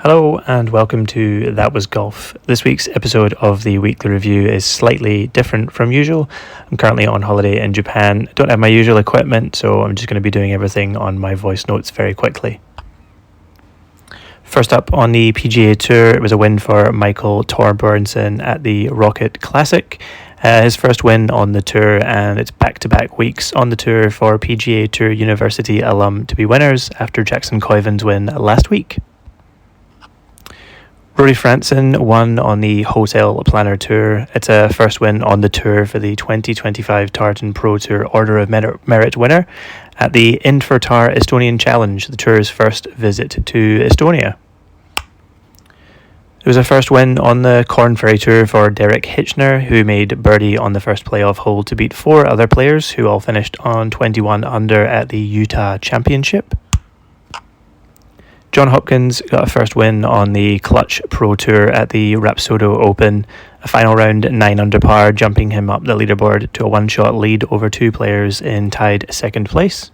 Hello and welcome to That Was Golf. This week's episode of the weekly review is slightly different from usual. I'm currently on holiday in Japan. I don't have my usual equipment, so I'm just going to be doing everything on my voice notes very quickly. First up on the PGA Tour, it was a win for Michael Thorbjornsen at the Rocket Classic. His first win on the tour, and it's back-to-back weeks on the tour for PGA Tour University alum to be winners after Jackson Koiven's win last week. Rory Franssen won on the Hotel Planner Tour. It's a first win on the tour for the 2025 Tartan Pro Tour Order of Merit winner at the Infertar Estonian Challenge, the tour's first visit to Estonia. It was a first win on the Corn Ferry Tour for Derek Hitchner, who made birdie on the first playoff hole to beat four other players who all finished on 21 under at the Utah Championship. John Hopkins got a first win on the Clutch Pro Tour at the Rapsodo Open, a final round 9 under par, jumping him up the leaderboard to a one-shot lead over two players in tied second place.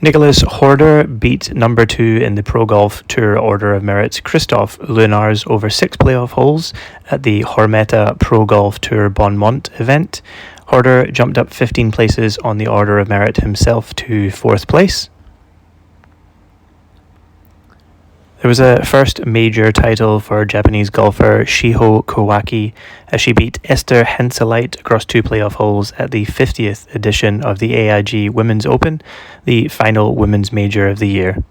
Nicholas Horder beat number 2 in the Pro Golf Tour Order of Merit, Christophe Lunars, over 6 playoff holes at the Hormeta Pro Golf Tour Bonmont event. Horder jumped up 15 places on the Order of Merit himself to 4th place. There was a first major title for Japanese golfer Shiho Kuwaki as she beat Esther Henseleit across 2 playoff holes at the 50th edition of the AIG Women's Open, the final women's major of the year.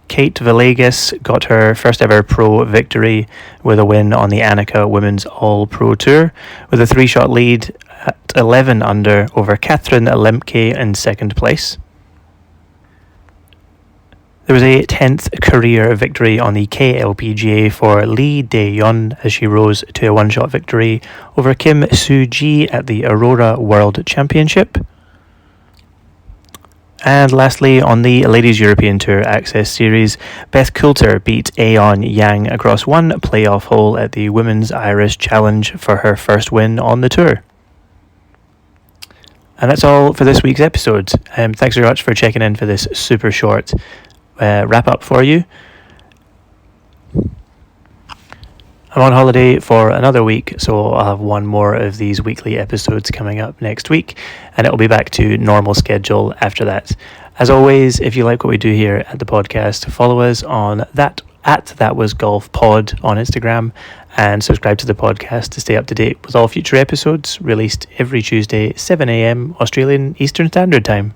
Kate Villegas got her first ever pro victory with a win on the Annika Women's All-Pro Tour with a 3-shot lead at 11 under over Catherine Lemke in second place. There was a 10th career victory on the KLPGA for Lee Dae-yeon as she rose to a one-shot victory over Kim Soo-ji at the Aurora World Championship. And lastly, on the Ladies European Tour Access Series, Beth Coulter beat Aeon Yang across one playoff hole at the Women's Irish Challenge for her first win on the tour. And that's all for this week's episode. Thanks very much for checking in for this super short wrap up for you. I'm on holiday for another week, so I'll have one more of these weekly episodes coming up next week, and it'll be back to normal schedule after that. As always, if you like what we do here at the podcast, follow us on That Was Golf Pod on Instagram, and subscribe to the podcast to stay up to date with all future episodes released every Tuesday 7 a.m. Australian Eastern Standard Time.